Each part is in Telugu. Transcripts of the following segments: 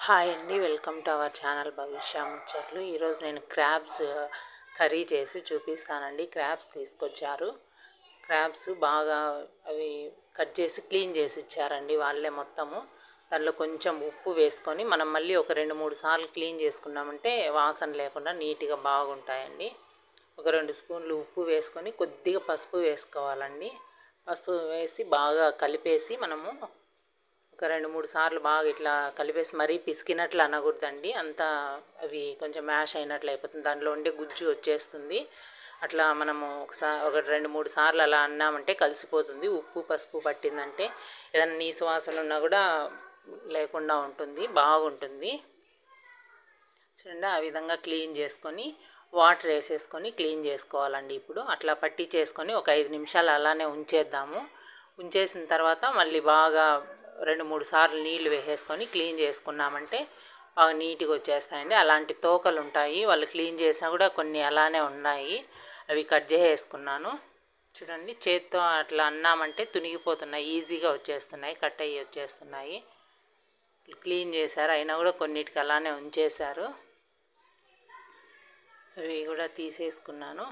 హాయ్ అండి, వెల్కమ్ టు అవర్ ఛానల్ భవిష్య ముచ్చట్లు. ఈరోజు నేను క్రాబ్స్ కర్రీ చేసి చూపిస్తానండి. క్రాబ్స్ తీసుకొచ్చారు. క్రాబ్స్ బాగా అవి కట్ చేసి క్లీన్ చేసి ఇచ్చారండి వాళ్ళే మొత్తము. దానిలో కొంచెం ఉప్పు వేసుకొని మనం మళ్ళీ ఒక 2-3 సార్లు క్లీన్ చేసుకున్నామంటే వాసన లేకుండా నీట్గా బాగుంటాయండి. ఒక 2 స్పూన్లు ఉప్పు వేసుకొని కొద్దిగా పసుపు వేసుకోవాలండి. పసుపు వేసి బాగా కలిపేసి మనము ఒక 2-3 సార్లు బాగా ఇట్లా కలిపేసి మరీ పిసికినట్లు అనకూడదండి. అంతా అవి కొంచెం మ్యాష్ అయినట్లు అయిపోతుంది, దాంట్లో ఉండే గుజ్జు వచ్చేస్తుంది. అట్లా మనము ఒక 2-3 సార్లు అలా అన్నామంటే కలిసిపోతుంది. ఉప్పు పసుపు పట్టిందంటే ఏదైనా నీసు వాసన ఉన్నా కూడా లేకుండా ఉంటుంది, బాగుంటుంది. చూడండి, ఆ విధంగా క్లీన్ చేసుకొని వాటర్ వేసేసుకొని క్లీన్ చేసుకోవాలండి. ఇప్పుడు అట్లా పట్టి చేసుకొని ఒక 5 నిమిషాలు అలానే ఉంచేద్దాము. ఉంచేసిన తర్వాత మళ్ళీ బాగా 2-3 సార్లు నీళ్లు వేసేసుకొని క్లీన్ చేసుకున్నామంటే బాగా నీట్గా వచ్చేస్తాయండి. అలాంటి తోకలు ఉంటాయి, వాళ్ళు క్లీన్ చేసినా కూడా కొన్ని అలానే ఉన్నాయి, అవి కట్ చేసేసుకున్నాను. చూడండి, చేత్తో అట్లా అన్నామంటే తునిగిపోతున్నాయి, ఈజీగా వచ్చేస్తున్నాయి, కట్ అయ్యి వచ్చేస్తున్నాయి. క్లీన్ చేశారు, అయినా కూడా కొన్నిటికి అలానే ఉంచేశారు. అవి కూడా తీసేసుకున్నాను.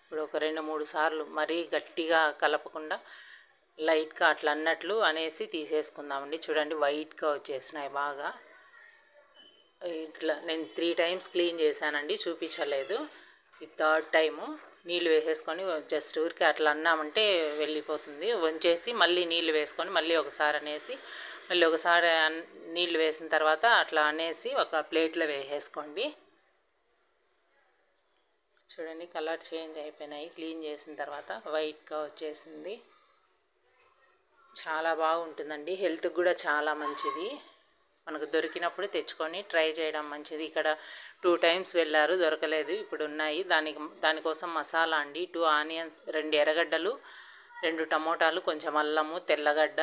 ఇప్పుడు ఒక 2-3 సార్లు మరీ గట్టిగా కలపకుండా లైట్గా అట్లా అన్నట్లు అనేసి తీసేసుకుందామండి. చూడండి, వైట్గా వచ్చేసినాయి బాగా. ఇట్లా నేను 3 టైమ్స్ క్లీన్ చేశానండి, చూపించలేదు. ఈ 3rd టైము నీళ్ళు వేసేసుకొని జస్ట్ ఊరికి అట్లా అన్నామంటే వెళ్ళిపోతుంది. వంచేసి మళ్ళీ నీళ్ళు వేసుకొని మళ్ళీ ఒకసారి అనేసి మళ్ళీ ఒకసారి నీళ్ళు వేసిన తర్వాత అట్లా అనేసి ఒక ప్లేట్లో వేసేసుకోండి. చూడండి, కలర్ చేంజ్ అయిపోయినాయి క్లీన్ చేసిన తర్వాత, వైట్గా వచ్చేసింది. చాలా బాగుంటుందండి, హెల్త్కి కూడా చాలా మంచిది. మనకు దొరికినప్పుడు తెచ్చుకొని ట్రై చేయడం మంచిది. ఇక్కడ 2 టైమ్స్ వెళ్ళారు, దొరకలేదు, ఇప్పుడు ఉన్నాయి. దానికోసం మసాలా అండి, 2 ఆనియన్స్, 2 ఎర్రగడ్డలు, 2 టమోటాలు, కొంచెం అల్లము, తెల్లగడ్డ,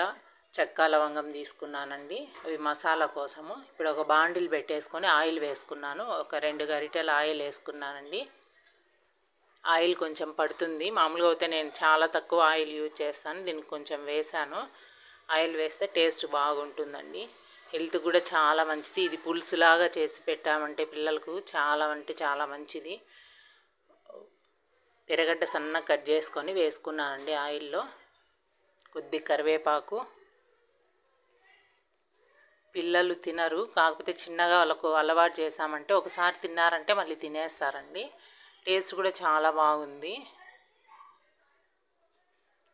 చెక్క లవంగం తీసుకున్నానండి, అవి మసాలా కోసము. ఇప్పుడు ఒక బాండిల్ పెట్టేసుకొని ఆయిల్ వేసుకున్నాను, ఒక 2 గరిటెల ఆయిల్ వేసుకున్నానండి. ఆయిల్ కొంచెం పడుతుంది, మామూలుగా అయితే నేను చాలా తక్కువ ఆయిల్ యూజ్ చేస్తాను, దీనికి కొంచెం వేసాను. ఆయిల్ వేస్తే టేస్ట్ బాగుంటుందండి, హెల్త్ కూడా చాలా మంచిది. ఇది పులుసులాగా చేసి పెట్టామంటే పిల్లలకు చాలా అంటే చాలా మంచిది. ఎర్రగడ్డ సన్నగా కట్ చేసుకొని వేసుకున్నానండి ఆయిల్లో. కొద్ది కరివేపాకు. పిల్లలు తినరు, కాకపోతే చిన్నగా వాళ్ళకు అలవాటు చేసామంటే ఒకసారి తిన్నారంటే మళ్ళీ తినేస్తారండి. టేస్ట్ కూడా చాలా బాగుంది.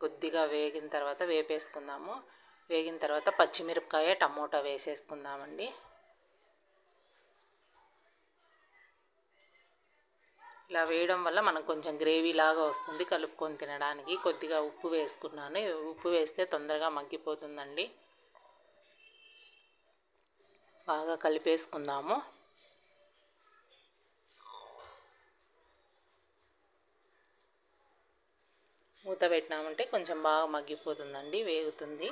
కొద్దిగా వేగిన తర్వాత వేపేసుకుందాము. వేగిన తర్వాత పచ్చిమిరపకాయ, టమోటా వేసేసుకుందామండి. ఇలా వేయడం వల్ల మనకు కొంచెం గ్రేవీ లాగా వస్తుంది, కలుపుకొని తినడానికి. కొద్దిగా ఉప్పు వేసుకున్నాను, ఉప్పు వేస్తే తొందరగా మగ్గిపోతుందండి. బాగా కలిపేసుకుందాము. మూత పెట్టినామంటే కొంచెం బాగా మగ్గిపోతుందండి, వేగుతుంది.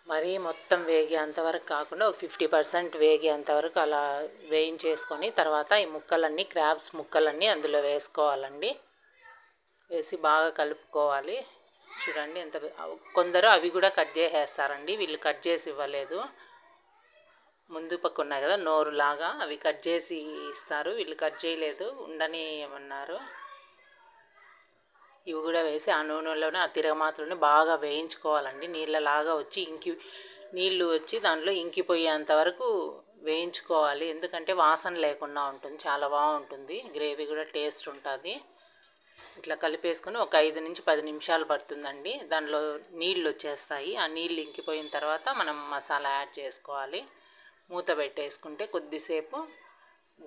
మరీ మొత్తం వేగేంతవరకు కాకుండా ఒక 50% వేగేంతవరకు అలా వేయించేసుకొని తర్వాత ఈ ముక్కలన్నీ, క్రాబ్స్ ముక్కలన్నీ అందులో వేసుకోవాలండి. వేసి బాగా కలుపుకోవాలి. చూడండి ఎంత, కొందరు అవి కూడా కట్ చేసేస్తారండి, వీళ్ళు కట్ చేసి ఇవ్వలేదు. ముందు పక్క ఉన్నాయి కదా నోరు లాగా, అవి కట్ చేసి ఇస్తారు, వీళ్ళు కట్ చేయలేదు, ఉండని ఏమన్నారు. ఇవి కూడా వేసి ఆ నూనెలోనే, ఆ తిరగమాతలోనే బాగా వేయించుకోవాలండి. నీళ్ళలాగా వచ్చి నీళ్ళు వచ్చి దాంట్లో ఇంకిపోయేంత వరకు వేయించుకోవాలి, ఎందుకంటే వాసన లేకుండా ఉంటుంది, చాలా బాగుంటుంది, గ్రేవీ కూడా టేస్ట్ ఉంటుంది. ఇట్లా కలిపేసుకొని ఒక 5-10 నిమిషాలు పడుతుందండి, దానిలో నీళ్ళు వచ్చేస్తాయి. ఆ నీళ్ళు ఇంకిపోయిన తర్వాత మనం మసాలా యాడ్ చేసుకోవాలి. మూత పెట్టేసుకుంటే కొద్దిసేపు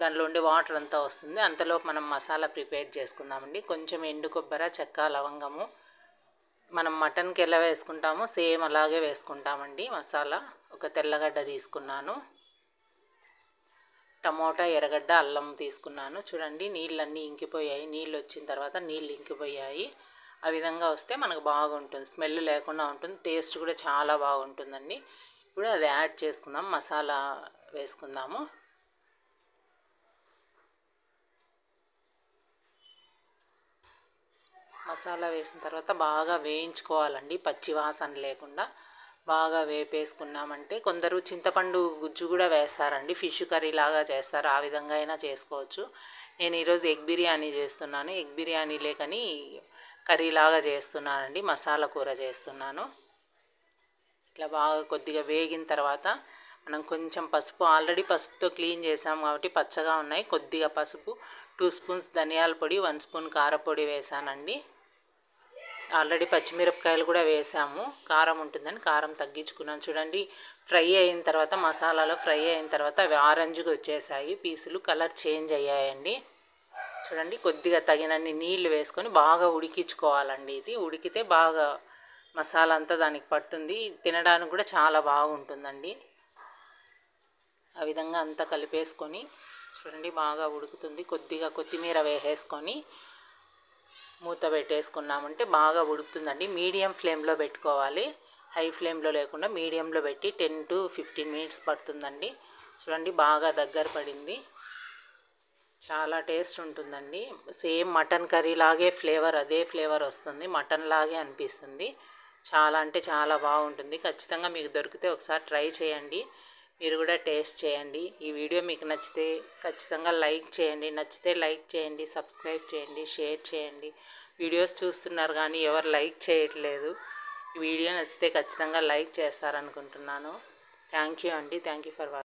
దానిలో ఉండే వాటర్ అంతా వస్తుంది, అంతలోపు మనం మసాలా ప్రిపేర్ చేసుకుందామండి. కొంచెం ఎండు కొబ్బరి, చెక్క, లవంగము, మనం మటన్కి ఎలా వేసుకుంటామో సేమ్ అలాగే వేసుకుంటామండి మసాలా. ఒక తెల్లగడ్డ తీసుకున్నాను, టమోటా, ఎర్రగడ్డ, అల్లం తీసుకున్నాను. చూడండి, నీళ్ళన్నీ ఇంకిపోయాయి, నీళ్ళు వచ్చిన తర్వాత నీళ్ళు ఇంకిపోయాయి. ఆ విధంగా వస్తే మనకు బాగుంటుంది, స్మెల్ లేకుండా ఉంటుంది, టేస్ట్ కూడా చాలా బాగుంటుందండి. ఇప్పుడు అది యాడ్ చేసుకుందాం, మసాలా వేసుకుందాము. మసాలా వేసిన తర్వాత బాగా వేయించుకోవాలండి, పచ్చి వాసన లేకుండా బాగా వేపేసుకున్నామంటే కొందరు చింతపండు గుజ్జు కూడా వేస్తారండి, ఫిష్ కర్రీ లాగా చేస్తారు, ఆ విధంగా అయినా చేసుకోవచ్చు. నేను ఈరోజు ఎగ్ బిర్యానీ చేస్తున్నాను. ఎగ్ బిర్యానీ లేకని కర్రీ లాగా చేస్తున్నానండి, మసాలా కూర చేస్తున్నాను. ఇట్లా బాగా కొద్దిగా వేగిన తర్వాత మనం కొంచెం పసుపు, ఆల్రెడీ పసుపుతో క్లీన్ చేసాము కాబట్టి పచ్చగా ఉన్నాయి. కొద్దిగా పసుపు, 2 స్పూన్స్ ధనియాల పొడి, 1 స్పూన్ కారపొడి వేసానండి. ఆల్రెడీ పచ్చిమిరపకాయలు కూడా వేసాము, కారం ఉంటుందని కారం తగ్గించుకున్నాను. చూడండి, ఫ్రై అయిన తర్వాత, మసాలాలో ఫ్రై అయిన తర్వాత అవి ఆరెంజ్గా వచ్చేసాయి, పీసులు కలర్ చేంజ్ అయ్యాయండి. చూడండి, కొద్దిగా తగినన్ని నీళ్లు వేసుకొని బాగా ఉడికించుకోవాలండి. ఇది ఉడికితే బాగా మసాలా అంతా దానికి పడుతుంది, తినడానికి కూడా చాలా బాగుంటుందండి. ఆ విధంగా అంతా కలిపేసుకొని చూడండి బాగా ఉడుకుతుంది. కొద్దిగా కొత్తిమీర వేసేసుకొని మూత పెట్టేసుకున్నామంటే బాగా ఉడుకుతుందండి. మీడియం ఫ్లేమ్లో పెట్టుకోవాలి, హై ఫ్లేమ్లో లేకుండా మీడియంలో పెట్టి 10 to 15 మినిట్స్ పడుతుందండి. చూడండి బాగా దగ్గర పడింది, చాలా టేస్ట్ ఉంటుందండి. సేమ్ మటన్ కర్రీ లాగే ఫ్లేవర్, అదే ఫ్లేవర్ వస్తుంది, మటన్ లాగే అనిపిస్తుంది. చాలా అంటే చాలా బాగుంటుంది. ఖచ్చితంగా మీకు దొరికితే ఒకసారి ట్రై చేయండి, మీరు కూడా టేస్ట్ చేయండి. ఈ వీడియో మీకు నచ్చితే ఖచ్చితంగా లైక్ చేయండి, నచ్చితే లైక్ చేయండి, సబ్స్క్రైబ్ చేయండి, షేర్ చేయండి. వీడియోస్ చూస్తున్నారు కానీ ఎవరు లైక్ చేయట్లేదు. ఈ వీడియో నచ్చితే ఖచ్చితంగా లైక్ చేస్తారనుకుంటున్నాను. థ్యాంక్ యూ అండి, థ్యాంక్ యూ ఫర్ వాచింగ్.